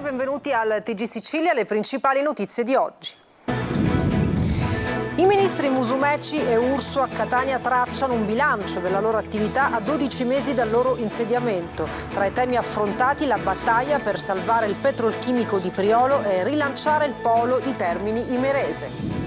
e benvenuti al TG Sicilia, le principali notizie di oggi. I ministri Musumeci e Urso a Catania tracciano un bilancio della loro attività a 12 mesi dal loro insediamento. Tra i temi affrontati la battaglia per salvare il petrolchimico di Priolo e rilanciare il polo di Termini Imerese.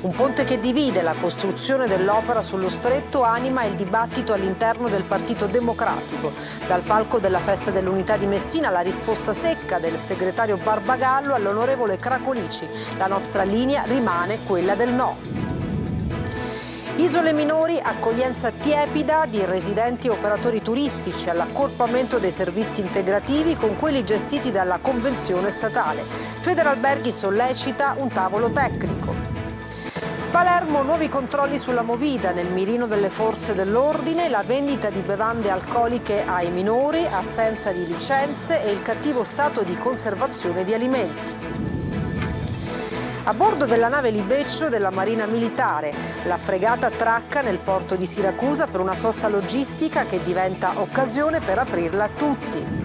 Un ponte che divide, la costruzione dell'opera sullo stretto anima il dibattito all'interno del Partito Democratico. Dal palco della Festa dell'Unità di Messina la risposta secca del segretario Barbagallo all'onorevole Cracolici. La nostra linea rimane quella del no. Isole minori, accoglienza tiepida di residenti e operatori turistici all'accorpamento dei servizi integrativi con quelli gestiti dalla convenzione statale. Federalberghi sollecita un tavolo tecnico. Palermo, nuovi controlli sulla movida nel mirino delle forze dell'ordine, la vendita di bevande alcoliche ai minori, assenza di licenze e il cattivo stato di conservazione di alimenti. A bordo della nave Libeccio della Marina Militare, la fregata attracca nel porto di Siracusa per una sosta logistica che diventa occasione per aprirla a tutti.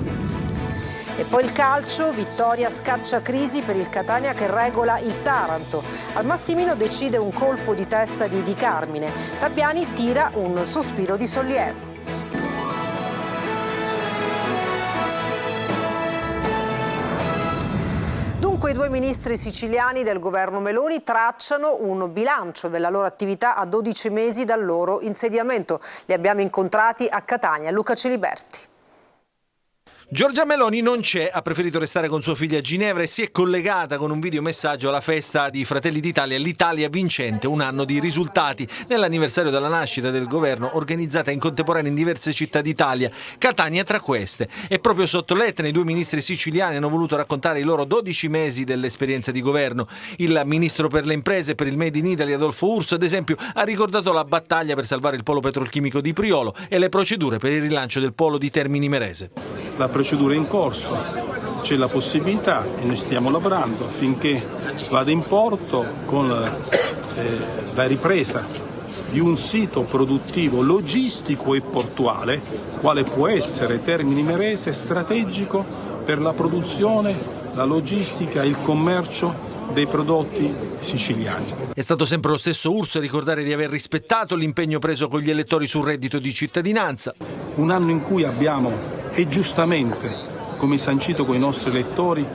E poi il calcio, vittoria scaccia crisi per il Catania che regola il Taranto. Al Massimino decide un colpo di testa di Di Carmine. Tappiani tira un sospiro di sollievo. Dunque i due ministri siciliani del governo Meloni tracciano un bilancio della loro attività a 12 mesi dal loro insediamento. Li abbiamo incontrati a Catania. Luca Celiberti. Giorgia Meloni non c'è, ha preferito restare con sua figlia a Ginevra e si è collegata con un videomessaggio alla festa di Fratelli d'Italia, l'Italia vincente, un anno di risultati, nell'anniversario della nascita del governo organizzata in contemporanea in diverse città d'Italia, Catania tra queste. E proprio sotto l'Etna i due ministri siciliani hanno voluto raccontare i loro 12 mesi dell'esperienza di governo. Il ministro per le imprese e per il Made in Italy Adolfo Urso, ad esempio, ha ricordato la battaglia per salvare il polo petrolchimico di Priolo e le procedure per il rilancio del polo di Termini Imerese. La procedura è in corso, c'è la possibilità e noi stiamo lavorando affinché vada in porto con la ripresa di un sito produttivo logistico e portuale, quale può essere Termini Imerese, strategico per la produzione, la logistica e il commercio dei prodotti siciliani. È stato sempre lo stesso Urso a ricordare di aver rispettato l'impegno preso con gli elettori sul reddito di cittadinanza. Un anno in cui abbiamo, e giustamente, come sancito con i nostri elettori,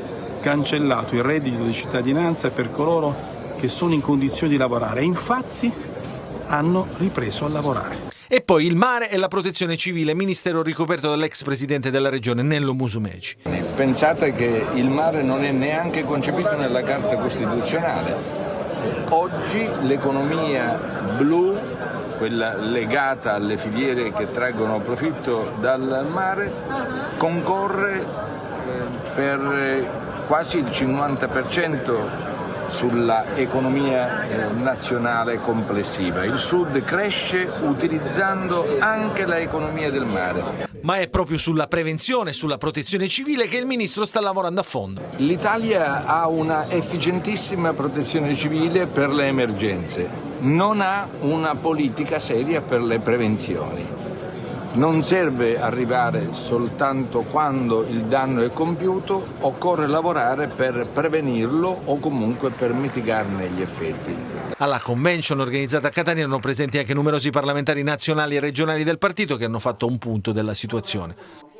cancellato il reddito di cittadinanza per coloro che sono in condizioni di lavorare e infatti hanno ripreso a lavorare. E poi il mare e la protezione civile, ministero ricoperto dall'ex presidente della regione Nello Musumeci. Pensate che il mare non è neanche concepito nella Carta Costituzionale. Oggi l'economia blu, quella legata alle filiere che traggono profitto dal mare, concorre per quasi il 50% sulla economia nazionale complessiva. Il Sud cresce utilizzando anche l'economia del mare. Ma è proprio sulla prevenzione e sulla protezione civile che il ministro sta lavorando a fondo. L'Italia ha una efficientissima protezione civile per le emergenze, non ha una politica seria per le prevenzioni. Non serve arrivare soltanto quando il danno è compiuto, occorre lavorare per prevenirlo o comunque per mitigarne gli effetti. Alla convention organizzata a Catania erano presenti anche numerosi parlamentari nazionali e regionali del partito che hanno fatto un punto della situazione.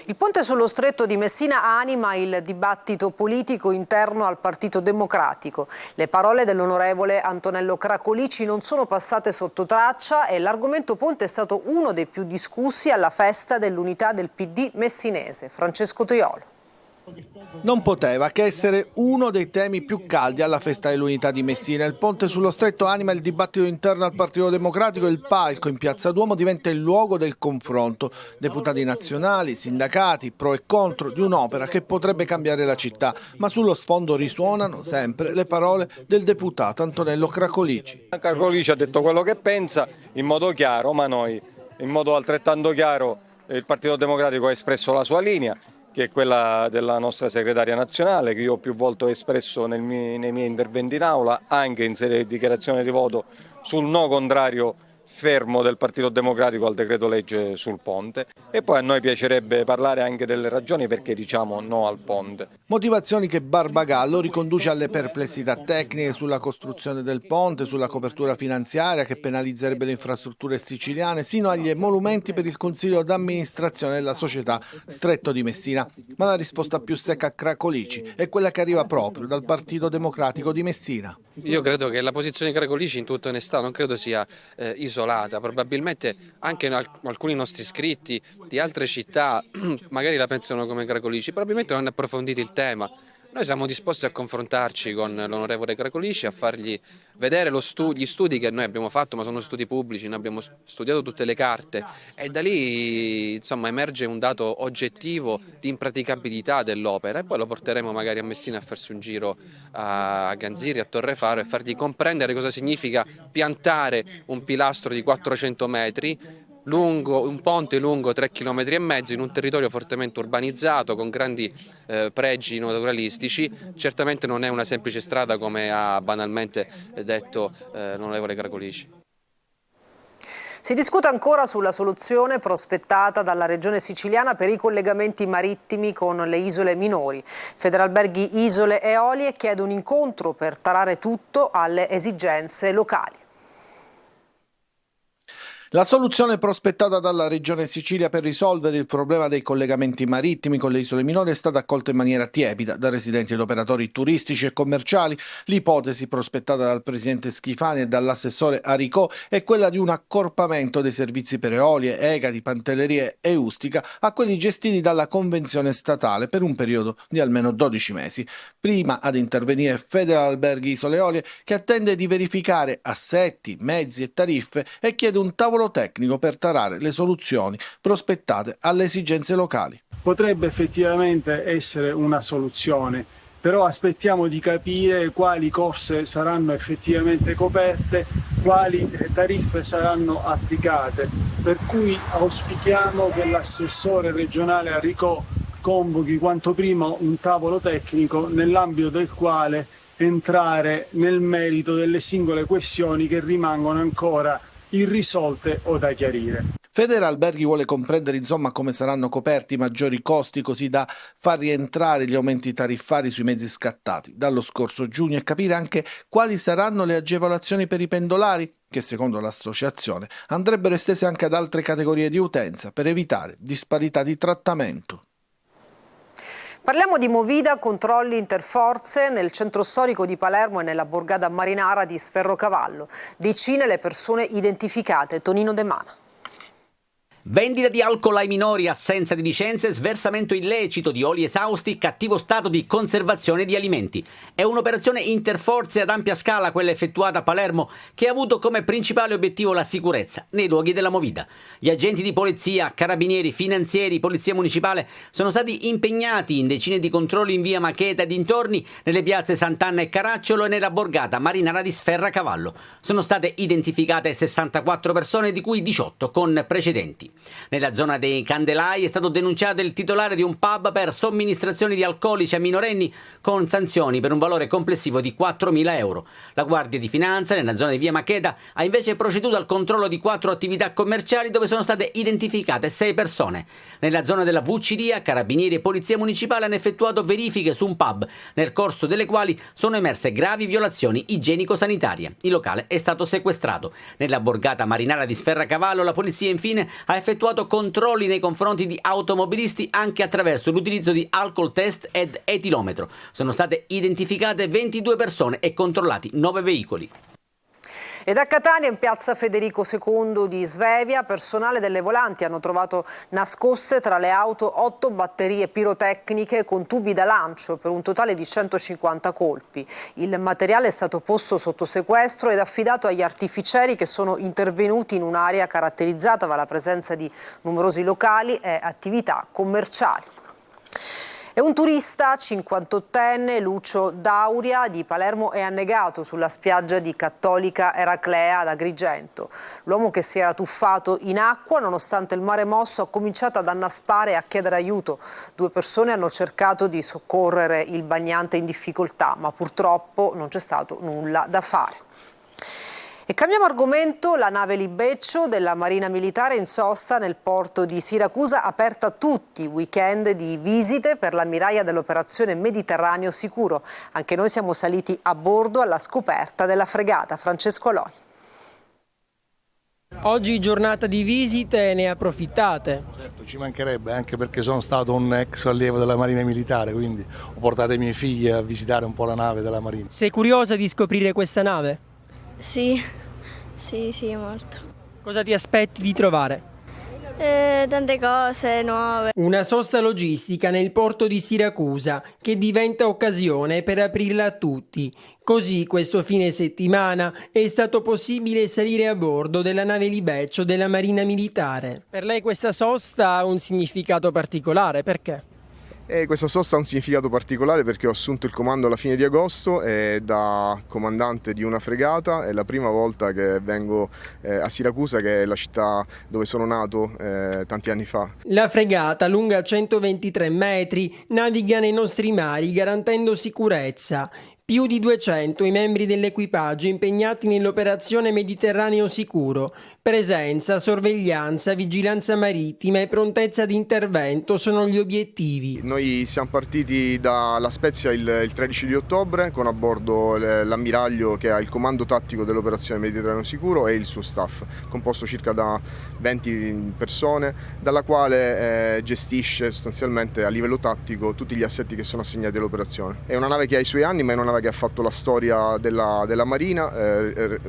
Il ponte sullo stretto di Messina anima il dibattito politico interno al Partito Democratico. Le parole dell'onorevole Antonello Cracolici non sono passate sotto traccia e l'argomento ponte è stato uno dei più discussi alla festa dell'unità del PD messinese. Francesco Triolo. Non poteva che essere uno dei temi più caldi alla festa dell'unità di Messina. Il ponte sullo stretto anima il dibattito interno al Partito Democratico e il palco in Piazza Duomo diventa il luogo del confronto. Deputati nazionali, sindacati, pro e contro di un'opera che potrebbe cambiare la città, ma sullo sfondo risuonano sempre le parole del deputato Antonello Cracolici. Cracolici ha detto quello che pensa in modo chiaro, ma noi in modo altrettanto chiaro il Partito Democratico ha espresso la sua linea, che è quella della nostra segretaria nazionale, che io più volte ho espresso nei miei interventi in aula, anche in sede di dichiarazione di voto sul no contrario fermo del Partito Democratico al decreto legge sul ponte, e poi a noi piacerebbe parlare anche delle ragioni perché diciamo no al ponte. Motivazioni che Barbagallo riconduce alle perplessità tecniche sulla costruzione del ponte, sulla copertura finanziaria che penalizzerebbe le infrastrutture siciliane, sino agli emolumenti per il Consiglio d'amministrazione della società Stretto di Messina. Ma la risposta più secca a Cracolici è quella che arriva proprio dal Partito Democratico di Messina. Io credo che la posizione di Cracolici, in tutta onestà, non credo sia isolata. Probabilmente anche alcuni nostri iscritti di altre città magari la pensano come Cracolici, probabilmente non hanno approfondito il tema. Noi siamo disposti a confrontarci con l'onorevole Cracolici, a fargli vedere gli studi che noi abbiamo fatto, ma sono studi pubblici, noi abbiamo studiato tutte le carte e da lì insomma emerge un dato oggettivo di impraticabilità dell'opera, e poi lo porteremo magari a Messina a farsi un giro a Ganziri, a Torrefaro, e fargli comprendere cosa significa piantare un pilastro di 400 metri, un ponte lungo 3,5 km in un territorio fortemente urbanizzato con grandi pregi naturalistici. Certamente non è una semplice strada, come ha banalmente detto l'onorevole Cracolici. Si discute ancora sulla soluzione prospettata dalla Regione siciliana per i collegamenti marittimi con le isole minori. Federalberghi Isole Eolie chiede un incontro per tarare tutto alle esigenze locali. La soluzione prospettata dalla Regione Sicilia per risolvere il problema dei collegamenti marittimi con le isole minori è stata accolta in maniera tiepida da residenti ed operatori turistici e commerciali. L'ipotesi prospettata dal presidente Schifani e dall'assessore Aricò è quella di un accorpamento dei servizi per eolie, egadi, pantellerie e ustica a quelli gestiti dalla convenzione statale per un periodo di almeno 12 mesi. Prima ad intervenire Federalberghi Isole Eolie, che attende di verificare assetti, mezzi e tariffe e chiede un tavolo tecnico per tarare le soluzioni prospettate alle esigenze locali. Potrebbe effettivamente essere una soluzione, però aspettiamo di capire quali corse saranno effettivamente coperte, quali tariffe saranno applicate, per cui auspichiamo che l'assessore regionale Aricò convochi quanto prima un tavolo tecnico nell'ambito del quale entrare nel merito delle singole questioni che rimangono ancora irrisolte o da chiarire. Federalberghi vuole comprendere insomma come saranno coperti i maggiori costi, così da far rientrare gli aumenti tariffari sui mezzi scattati dallo scorso giugno e capire anche quali saranno le agevolazioni per i pendolari, che secondo l'associazione andrebbero estese anche ad altre categorie di utenza per evitare disparità di trattamento. Parliamo di Movida, controlli interforze nel centro storico di Palermo e nella borgata marinara di Sferrocavallo. Decine le persone identificate. Tonino De Mana. Vendita di alcol ai minori, assenza di licenze, sversamento illecito di oli esausti, cattivo stato di conservazione di alimenti. È un'operazione interforze ad ampia scala quella effettuata a Palermo, che ha avuto come principale obiettivo la sicurezza nei luoghi della Movida. Gli agenti di polizia, carabinieri, finanzieri, polizia municipale sono stati impegnati in decine di controlli in via Macheta e dintorni, nelle piazze Sant'Anna e Caracciolo e nella borgata marinara di Sferracavallo. Sono state identificate 64 persone, di cui 18 con precedenti. Nella zona dei Candelai è stato denunciato il titolare di un pub per somministrazioni di alcolici a minorenni con sanzioni per un valore complessivo di 4.000 euro. La Guardia di Finanza, nella zona di via Macheta, ha invece proceduto al controllo di 4 attività commerciali dove sono state identificate 6 persone. Nella zona della Vucciria, carabinieri e polizia municipale hanno effettuato verifiche su un pub, nel corso delle quali sono emerse gravi violazioni igienico-sanitarie. Il locale è stato sequestrato. Nella borgata marinara di Sferracavallo la polizia infine ha effettuato controlli nei confronti di automobilisti anche attraverso l'utilizzo di alcol test ed etilometro. Sono state identificate 22 persone e controllati 9 veicoli. Ed a Catania, in piazza Federico II di Svevia, personale delle volanti hanno trovato nascoste tra le auto 8 batterie pirotecniche con tubi da lancio per un totale di 150 colpi. Il materiale è stato posto sotto sequestro ed affidato agli artificieri che sono intervenuti in un'area caratterizzata dalla presenza di numerosi locali e attività commerciali. E un turista 58enne, Lucio Dauria, di Palermo, è annegato sulla spiaggia di Cattolica Eraclea ad Agrigento. L'uomo, che si era tuffato in acqua nonostante il mare mosso, ha cominciato ad annaspare e a chiedere aiuto. 2 persone hanno cercato di soccorrere il bagnante in difficoltà, ma purtroppo non c'è stato nulla da fare. E cambiamo argomento, la nave Libeccio della Marina Militare in sosta nel porto di Siracusa, aperta a tutti, weekend di visite per l'ammiraglia dell'operazione Mediterraneo Sicuro. Anche noi siamo saliti a bordo alla scoperta della fregata. Francesco Aloi. Oggi giornata di visite, ne approfittate? Certo, ci mancherebbe, anche perché sono stato un ex allievo della Marina Militare, quindi ho portato i miei figli a visitare un po' la nave della Marina. Sei curiosa di scoprire questa nave? Sì, molto. Cosa ti aspetti di trovare? Tante cose nuove. Una sosta logistica nel porto di Siracusa che diventa occasione per aprirla a tutti. Così questo fine settimana è stato possibile salire a bordo della nave Libeccio della Marina Militare. Per lei questa sosta ha un significato particolare, perché? Questa sosta ha un significato particolare perché ho assunto il comando alla fine di agosto e da comandante di una fregata è la prima volta che vengo a Siracusa, che è la città dove sono nato tanti anni fa. La fregata, lunga 123 metri, naviga nei nostri mari garantendo sicurezza. Più di 200 i membri dell'equipaggio impegnati nell'operazione Mediterraneo Sicuro. Presenza, sorveglianza, vigilanza marittima e prontezza di intervento sono gli obiettivi. Noi siamo partiti da La Spezia il 13 di ottobre con a bordo l'ammiraglio che ha il comando tattico dell'operazione Mediterraneo Sicuro e il suo staff, composto circa da 20 persone, dalla quale gestisce sostanzialmente a livello tattico tutti gli assetti che sono assegnati all'operazione. È una nave che ha i suoi anni, ma è una nave che ha fatto la storia della Marina,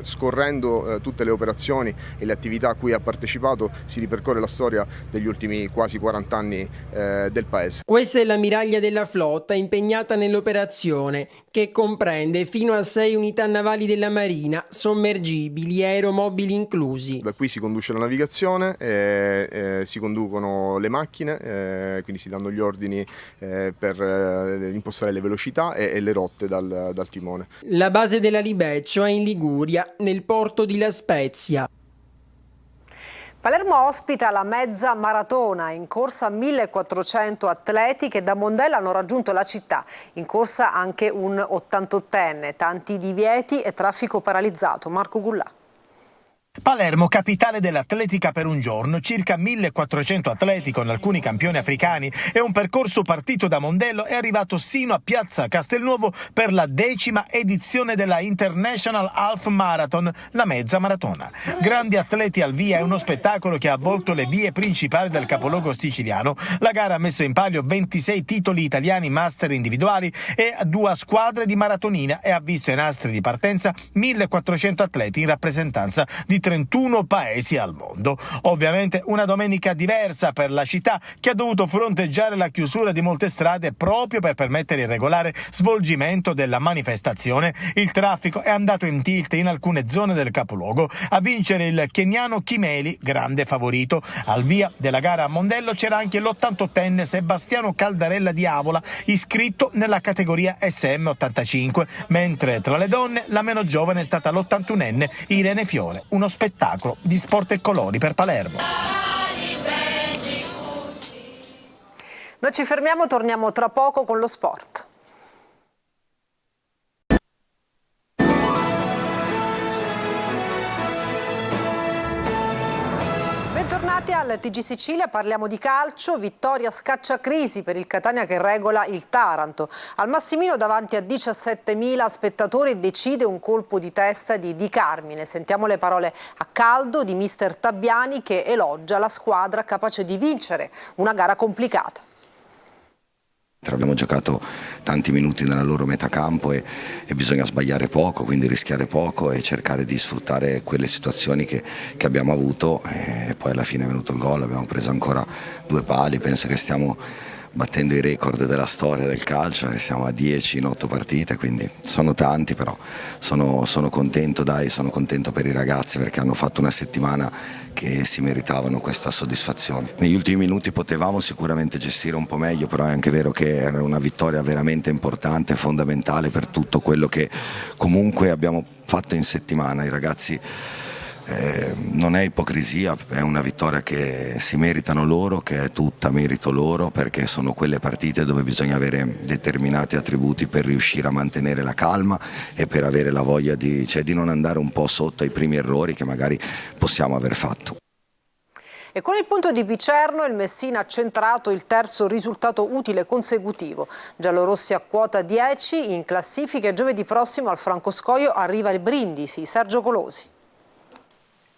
scorrendo tutte le operazioni e le attività a cui ha partecipato si ripercorre la storia degli ultimi quasi 40 anni del paese. Questa è l'ammiraglia della flotta impegnata nell'operazione, che comprende fino a 6 unità navali della Marina, sommergibili e aeromobili inclusi. Da qui si conduce la navigazione, si conducono le macchine, quindi si danno gli ordini per impostare le velocità e le rotte dal timone. La base della Libeccio è in Liguria, nel porto di La Spezia. Palermo ospita la mezza maratona, in corsa 1400 atleti che da Mondello hanno raggiunto la città. In corsa anche un 88enne, tanti divieti e traffico paralizzato. Marco Gullà. Palermo, capitale dell'atletica per un giorno, circa 1400 atleti con alcuni campioni africani e un percorso partito da Mondello è arrivato sino a Piazza Castelnuovo per la 10ª edizione della International Half Marathon, la mezza maratona. Grandi atleti al via è uno spettacolo che ha avvolto le vie principali del capoluogo siciliano. La gara ha messo in palio 26 titoli italiani master individuali e 2 squadre di maratonina e ha visto ai nastri di partenza 1400 atleti in rappresentanza di 31 paesi al mondo. Ovviamente una domenica diversa per la città, che ha dovuto fronteggiare la chiusura di molte strade proprio per permettere il regolare svolgimento della manifestazione. Il traffico è andato in tilt in alcune zone del capoluogo. A vincere il keniano Kimeli, grande favorito. Al via della gara a Mondello c'era anche l'88enne Sebastiano Caldarella di Avola, iscritto nella categoria SM85, mentre tra le donne la meno giovane è stata l'81enne Irene Fiore. Uno spettacolo di sport e colori per Palermo. Noi ci fermiamo, torniamo tra poco con lo sport. Bentornati al TG Sicilia, parliamo di calcio, vittoria scacciacrisi per il Catania che regola il Taranto. Al Massimino davanti a 17.000 spettatori decide un colpo di testa di Di Carmine. Sentiamo le parole a caldo di mister Tabbiani che elogia la squadra capace di vincere una gara complicata. Abbiamo giocato tanti minuti nella loro metà campo e bisogna sbagliare poco, quindi rischiare poco e cercare di sfruttare quelle situazioni che abbiamo avuto, e poi alla fine è venuto il gol, abbiamo preso ancora 2 pali, penso che stiamo battendo i record della storia del calcio, siamo a 10 in 8 partite, quindi sono tanti, però sono contento, sono contento per i ragazzi perché hanno fatto una settimana che si meritavano questa soddisfazione. Negli ultimi minuti potevamo sicuramente gestire un po' meglio, però è anche vero che era una vittoria veramente importante, fondamentale per tutto quello che comunque abbiamo fatto in settimana. I ragazzi Non è ipocrisia, è una vittoria che si meritano loro, che è tutta merito loro, perché sono quelle partite dove bisogna avere determinati attributi per riuscire a mantenere la calma e per avere la voglia di non andare un po' sotto ai primi errori che magari possiamo aver fatto. E con il punto di Picerno il Messina ha centrato il terzo risultato utile consecutivo. Giallorossi a quota 10 in classifica e giovedì prossimo al Francoscoglio arriva il Brindisi. Sergio Colosi.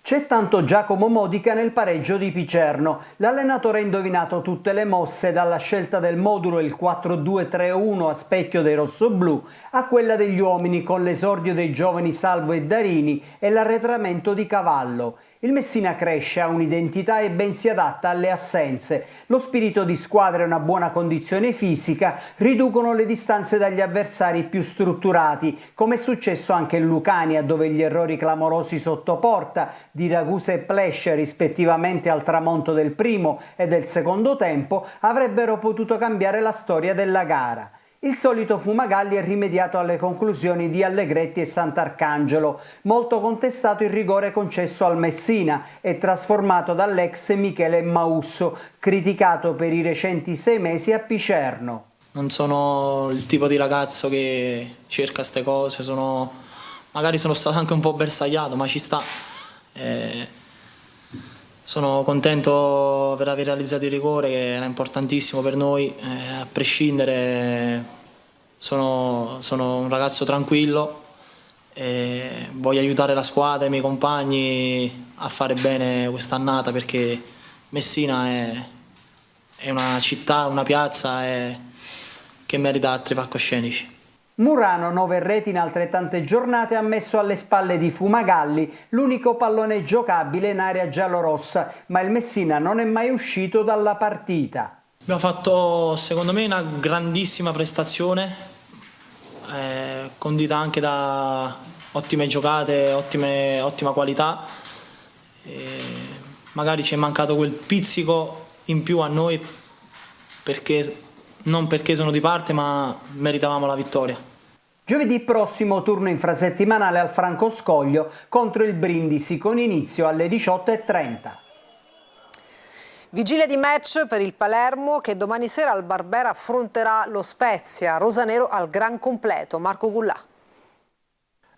C'è tanto Giacomo Modica nel pareggio di Picerno. L'allenatore ha indovinato tutte le mosse, dalla scelta del modulo il 4-2-3-1 a specchio dei rossoblù a quella degli uomini con l'esordio dei giovani Salvo e Darini e l'arretramento di Cavallo. Il Messina cresce, ha un'identità e ben si adatta alle assenze. Lo spirito di squadra e una buona condizione fisica riducono le distanze dagli avversari più strutturati, come è successo anche in Lucania, dove gli errori clamorosi sotto porta di Ragusa e Plescia, rispettivamente al tramonto del primo e del secondo tempo, avrebbero potuto cambiare la storia della gara. Il solito Fumagalli è rimediato alle conclusioni di Allegretti e Sant'Arcangelo. Molto contestato il rigore concesso al Messina e trasformato dall'ex Michele Mausso, criticato per i recenti 6 mesi a Picerno. Non sono il tipo di ragazzo che cerca queste cose, magari sono stato anche un po' bersagliato, ma ci sta. Sono contento per aver realizzato il rigore, che era importantissimo per noi, a prescindere sono un ragazzo tranquillo e voglio aiutare la squadra e i miei compagni a fare bene quest'annata, perché Messina è una città, una piazza che merita altri palcoscenici. Murano, 9 reti in altrettante giornate, ha messo alle spalle di Fumagalli l'unico pallone giocabile in area giallorossa, ma il Messina non è mai uscito dalla partita. Abbiamo fatto, secondo me, una grandissima prestazione, condita anche da ottime giocate, ottima qualità. Magari ci è mancato quel pizzico in più a noi, non perché sono di parte, ma meritavamo la vittoria. Giovedì prossimo turno infrasettimanale al Francoscoglio contro il Brindisi, con inizio alle 18:30. Vigilia di match per il Palermo, che domani sera al Barbera affronterà lo Spezia. Rosanero al gran completo. Marco Gullà.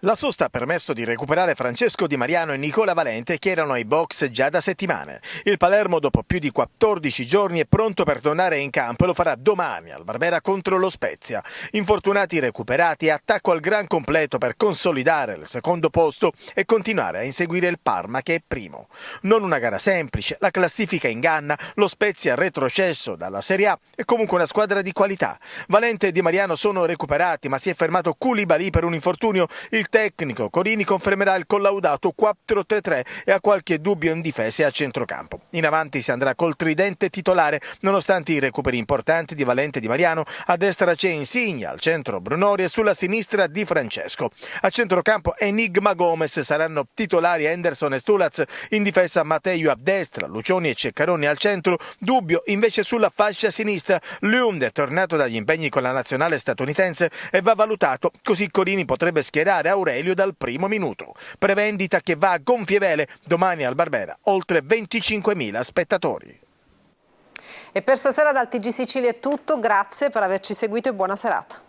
La sosta ha permesso di recuperare Francesco Di Mariano e Nicola Valente, che erano ai box già da settimane. Il Palermo, dopo più di 14 giorni, è pronto per tornare in campo e lo farà domani al Barbera contro lo Spezia. Infortunati recuperati, attacco al gran completo per consolidare il secondo posto e continuare a inseguire il Parma, che è primo. Non una gara semplice, la classifica inganna, lo Spezia retrocesso dalla Serie A è comunque una squadra di qualità. Valente e Di Mariano sono recuperati, ma si è fermato Koulibaly per un infortunio. Il tecnico Corini confermerà il collaudato 4-3-3 e ha qualche dubbio in difesa e a centrocampo. In avanti si andrà col tridente titolare, nonostante i recuperi importanti di Valente e Di Mariano. A destra c'è Insigne, al centro Brunori e sulla sinistra Di Francesco. A centrocampo Enigma Gomez, saranno titolari Henderson e Stulaz. In difesa Matteo a destra, Lucioni e Ceccaroni al centro. Dubbio invece sulla fascia sinistra. Lund è tornato dagli impegni con la nazionale statunitense e va valutato, così Corini potrebbe schierare Aurelio dal primo minuto. Prevendita che va a gonfie vele domani al Barbera, oltre 25.000 spettatori. E per stasera dal TG Sicilia è tutto, grazie per averci seguito e buona serata.